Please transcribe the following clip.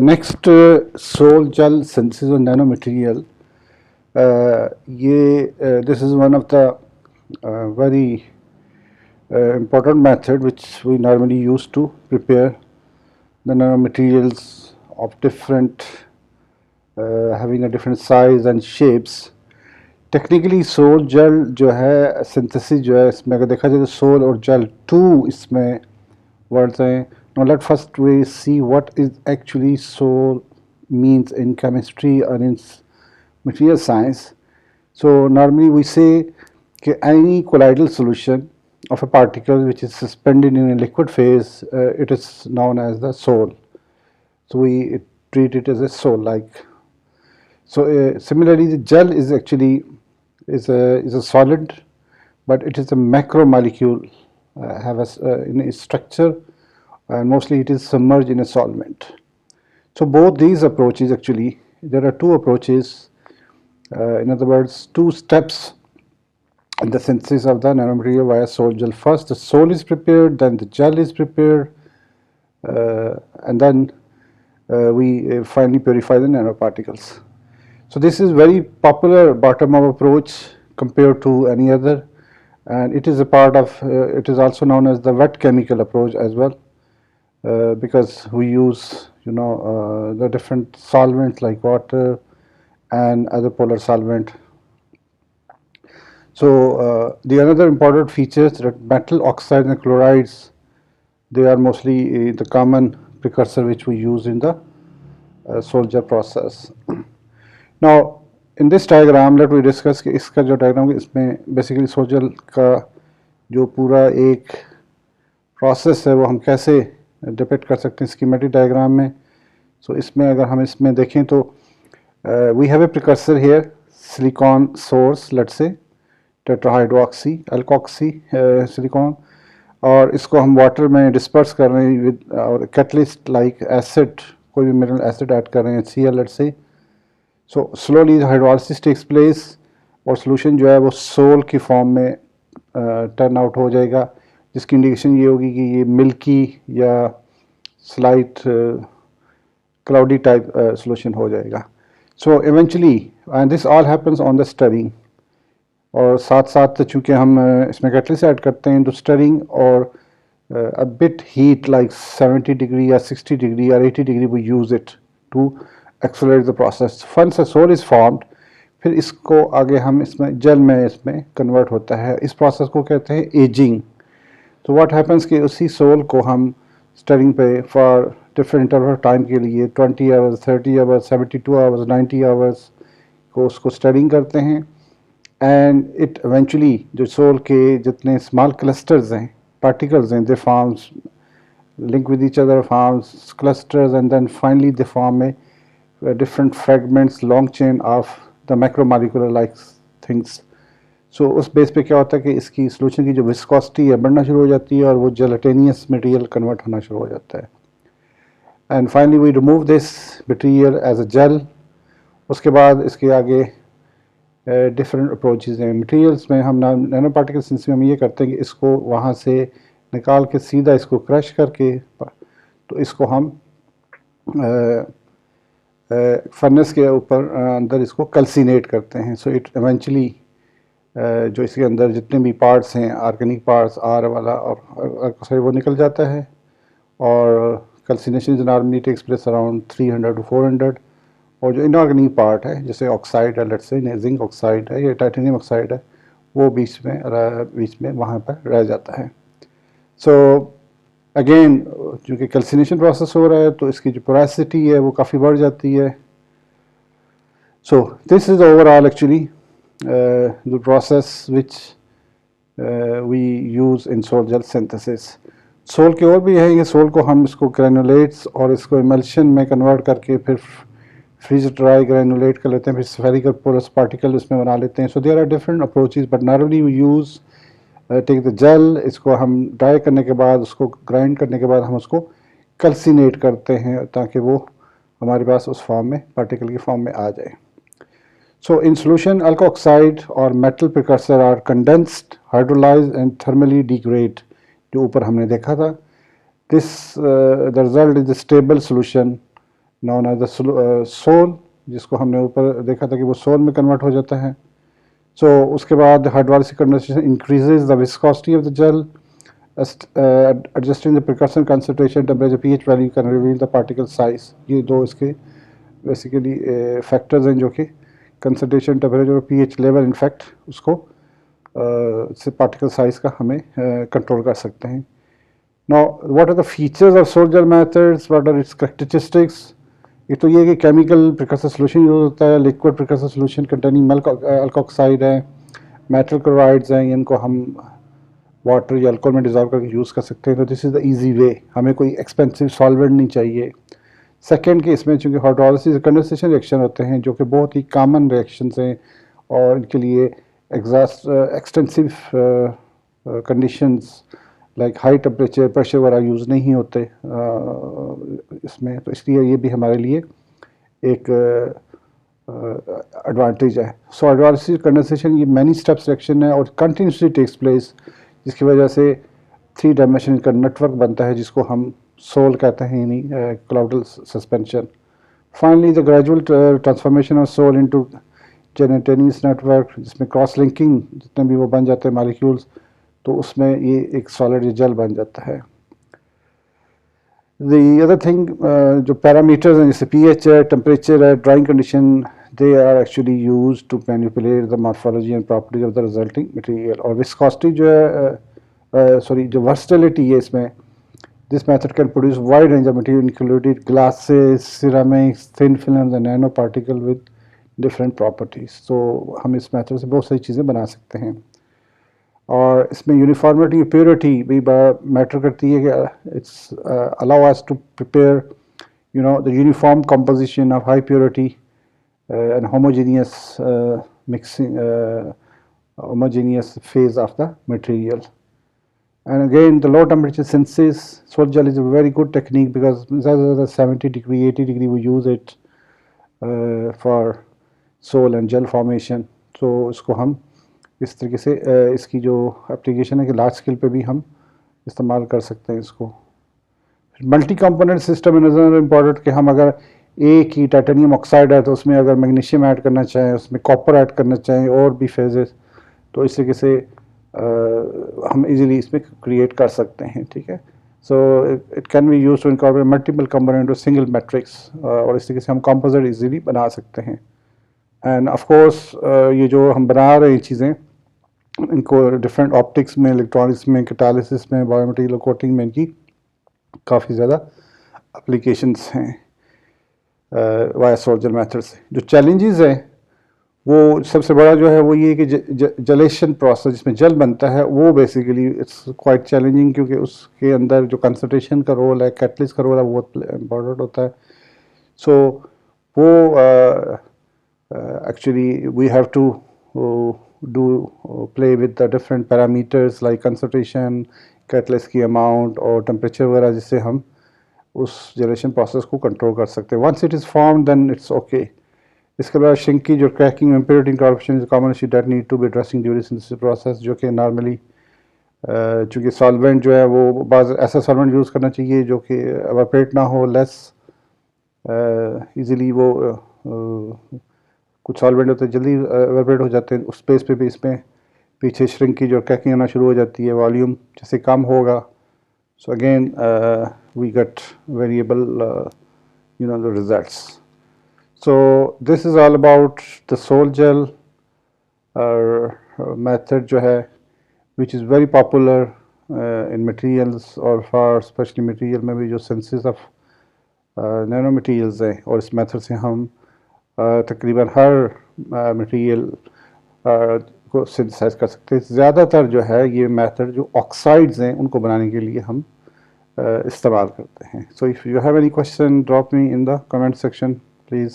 Next, soil gel synthesis of nanomaterial. This is one of the very important method which we normally use to prepare the nanomaterials of different having a different size and shapes. Technically sol gel जो है synthesis जो है इसमें अगर देखा जाए तो soul और जेल टू इसमें words हैं. Now let first we see what is actually soul means in chemistry or in material science. So normally we say that any colloidal solution of a particle which is suspended in a liquid phase, it is known as the soul. So we treat it as a soul like. So similarly the gel is actually is a solid, but it is a macromolecule have in a structure, and mostly it is submerged in a solvent. So both these approaches actually, there are two approaches, in other words two steps in the synthesis of the nanomaterial via soil gel. First the soil is prepared, then the gel is prepared, and then we finally purify the nanoparticles. So this is very popular bottom-up approach compared to any other, and it is a part of it is also known as the wet chemical approach as well, because we use the different solvents like water and other polar solvent. So the another important features that metal oxides and chlorides, they are mostly the common precursor which we use in the soil gel process. Now in this diagram let we discuss कि इसका जो diagram है इसमें basically soil gel का जो पूरा एक process है वो हम कैसे depict कर सकते हैं schematic diagram में. So इसमें अगर हम इसमें देखें तो we have a precursor here, silicon source, let's say tetrahydroxy alkoxy silicon, और इसको हम water में disperse कर रहे हैं with और catalyst like acid, कोई भी mineral acid add कर रहे हैं Cl, let's say. So slowly the hydrolysis takes place और solution जो है वो सोल की फॉर्म में टर्न आउट हो जाएगा, जिसकी इंडिकेशन ये होगी कि ये मिल्की या स्लाइट क्लाउडी टाइप solution हो जाएगा. So eventually, and this all happens on the stirring, और साथ साथ चूँकि हम इसमें कैटलिस्ट ऐड करते हैं तो stirring और a bit heat like 70 degree or 60 degree or 80 degree we use it to accelerate the process. Once a soil is formed, फिर इसको आगे हम इसमें जेल में इसमें कन्वर्ट होता है. इस प्रोसेस को कहते हैं एजिंग. तो व्हाट हैपन्स कि उसी सोल को हम स्टरिंग पे फॉर डिफरेंट इंटरवल टाइम के लिए 20 आवर्स 30 आवर्स 72 आवर्स 90 आवर्स को उसको स्टरिंग करते हैं, एंड इट इवेंचुअली जो सोल के जितने स्मॉल क्लस्टर्स हैं particles हैं, they forms link with each other, forms clusters, and then finally they form a different fragments, long chain of the macromolecular like things. So उस base पे क्या होता है कि इसकी solution की जो viscosity है बढ़ना शुरू हो जाती है और वो gelatinous material convert होना शुरू हो जाता है. And finally we remove this material as a gel. उसके बाद इसके आगे different approaches हैं. Materials में हम नैनो पार्टिकल सिंथेसिस में हम ये करते हैं कि इसको वहाँ से निकाल के सीधा इसको क्रश करके तो इसको हम फर्नेस के ऊपर अंदर इसको कैल्सिनेट करते हैं. सो इट इवेंचुअली जो इसके अंदर जितने भी पार्ट्स हैं ऑर्गेनिक पार्ट्स आर वाला और वो निकल जाता है, और calcination is normally takes place around 300 to 400, और जो इनऑर्गेनिक पार्ट है जैसे ऑक्साइड है, लेट्स से जिंक ऑक्साइड है या टाइटेनियम ऑक्साइड है, वो बीच में वहाँ पर रह जाता है. सो अगेन चूँकि कैल्सिनेशन प्रोसेस हो रहा है तो इसकी जो पोरेसिटी है वो काफ़ी बढ़ जाती है. So this is overall actually the process which we use in sol gel synthesis. Sol के और भी है, ये सोल को हम इसको ग्रैनुलेट्स और इसको इमल्शन में कन्वर्ट करके फिर फ्रीज ड्राई ग्रैनुलेट कर लेते हैं, फिर स्फेरिकल पोरस पार्टिकल इसमें बना लेते हैं. So there are different approaches, but normally we use take the gel. इसको हम ड्राई करने के बाद उसको ग्राइंड करने के बाद हम उसको कैल्सिनेट करते हैं ताकि वो हमारे पास उस फॉर्म में पार्टिकल की फॉर्म में आ जाए. So in solution alkoxide और metal precursor are condensed, hydrolysed and thermally degrade, जो ऊपर हमने देखा था. This the result is the stable solution known as the sol, जिसको हमने ऊपर देखा था कि वो सोल में कन्वर्ट हो जाता है. So उसके बाद hydrolysis condensation increases the viscosity of the gel. Adjusting the precursor concentration, temperature, pH value can reveal the particle size. ये दो इसके बेसिकली फैक्टर्स हैं जो कि कंसनट्रेशन, टेम्परेचर और पीएच लेवल इनफैक्ट उसको से पार्टिकल साइज का हमें कंट्रोल कर सकते हैं. Now what are the features of sol gel methods, what are its characteristics. एक तो ये कि केमिकल प्रिकर्सर सोल्यूशन यूज होता है, liquid precursor solution containing milk alkoxide है, मेटल क्लोराइड्स हैं, इनको हम वाटर या अल्कोहल में डिजॉल्व करके यूज़ कर सकते हैं. तो this is the easy way, हमें कोई एक्सपेंसिव सॉल्वेंट नहीं चाहिए. सेकेंड कि इसमें चूँकि हाइड्रोलिसिस कंडेंसेशन रिएक्शन होते हैं जो कि बहुत ही कॉमन रिएक्शंस हैं और इनके लिए extensive conditions like high temperature, pressure वगैरह यूज़ नहीं होते इसमें, तो इसलिए ये भी हमारे लिए एक एडवांटेज है. सो हाइड्रोलिसिस कंडेंसेशन ये मैनी स्टेप्स रिएक्शन है और कंटिन्यूसली टेक्स प्लेस, जिसकी वजह से 3 डायमेंशन का नेटवर्क बनता है जिसको हम सोल कहते हैं, यानी colloidal suspension. Finally the gradual transformation of sol into gelatinous network, जिसमें क्रॉस लिंकिंग जितने भी वो बन जाते हैं मॉलिक्यूल्स, तो उसमें ये एक सॉलिड जेल बन जाता है. द अदर थिंग जो पैरामीटर्स हैं जैसे पीएच है, टेम्परेचर है, drawing condition, they are actually used to manipulate the morphology and properties of the resulting material. और viscosity जो है sorry जो versatility है इसमें, this method can produce wide range of material including glasses, ceramics, thin films and nanoparticle with different properties. So हम इस method से बहुत सारी चीज़ें बना सकते हैं. और इसमें यूनिफॉर्मिटी, प्योरिटी भी मैटर करती है कि it's allow us to prepare you know the uniform composition of high purity and homogeneous mixing, homogeneous phase of the material. And again, the low temperature synthesis, salt gel is a very good technique because 70 degree, 80 degree we use it for sol and gel formation. So इसको हम इस तरीके से इसकी जो application है कि large scale पे भी हम इस्तेमाल कर सकते हैं इसको. Multi component system is important कि हम अगर एक ही टाइटेनियम ऑक्साइड है तो उसमें अगर मैग्नीशियम ऐड करना चाहें, उसमें कॉपर ऐड करना चाहें और भी फेजेस, तो इस तरीके से हम इजीली इसमें क्रिएट कर सकते हैं. ठीक है. So it can be used to incorporate multiple component और सिंगल मैट्रिक्स, और इस तरीके से हम कंपोजिट इजीली बना सकते हैं. एंड ऑफ कोर्स ये जो हम बना रहे हैं चीज़ें, इनको डिफरेंट ऑप्टिक्स में, इलेक्ट्रॉनिक्स में, कैटालिसिस में, बायोमेटेरियल कोटिंग में इनकी काफ़ी ज़्यादा एप्लीकेशंस हैं वाया सोल्जर मेथड से. जो चैलेंजेस हैं वो सबसे बड़ा जो है वो ये कि जलेशन प्रोसेस जिसमें जल बनता है वो बेसिकली इट्स क्वाइट चैलेंजिंग, क्योंकि उसके अंदर जो कंसंट्रेशन का रोल है, कैटलिस्ट का रोल है, वो बहुत इम्पोर्टेंट होता है. सो वो actually we have to play with the different parameters like concentration, catalyst की amount और temperature वगैरह, जिससे हम उस जनरेशन प्रोसेस को कंट्रोल कर सकते हैं. Once it is form then it's okay. इसके बाद श्रिंकेज और cracking, impurity incorporation is common issue that need to be addressing during synthesis process, जो कि नॉर्मली चूँकि सॉल्वेंट जो है वो बाज़ ऐसा सॉल्वेंट यूज़ करना चाहिए जो कि एवापोरेट ना हो, लेस इजीली वो कुछ सॉल्वेंट होते हैं जल्दी एवापोरेट हो जाते हैं, उस स्पेस पे भी इसमें पीछे श्रिंकेज और क्रैकिंग आना शुरू हो जाती है. वॉल्यूम जैसे कम होगा, so again we get variable the results. So this is all about the sol gel method जो है, which is very popular in materials और for especially material में भी जो synthesis of nanomaterials है, और इस मेथड से हम तकरीबन हर मटेरियल को सिंथेसाइज कर सकते हैं. ज़्यादातर जो है ये मेथड जो ऑक्साइड्स हैं उनको बनाने के लिए हम इस्तेमाल करते हैं. So if you have any question drop me in the comment section please.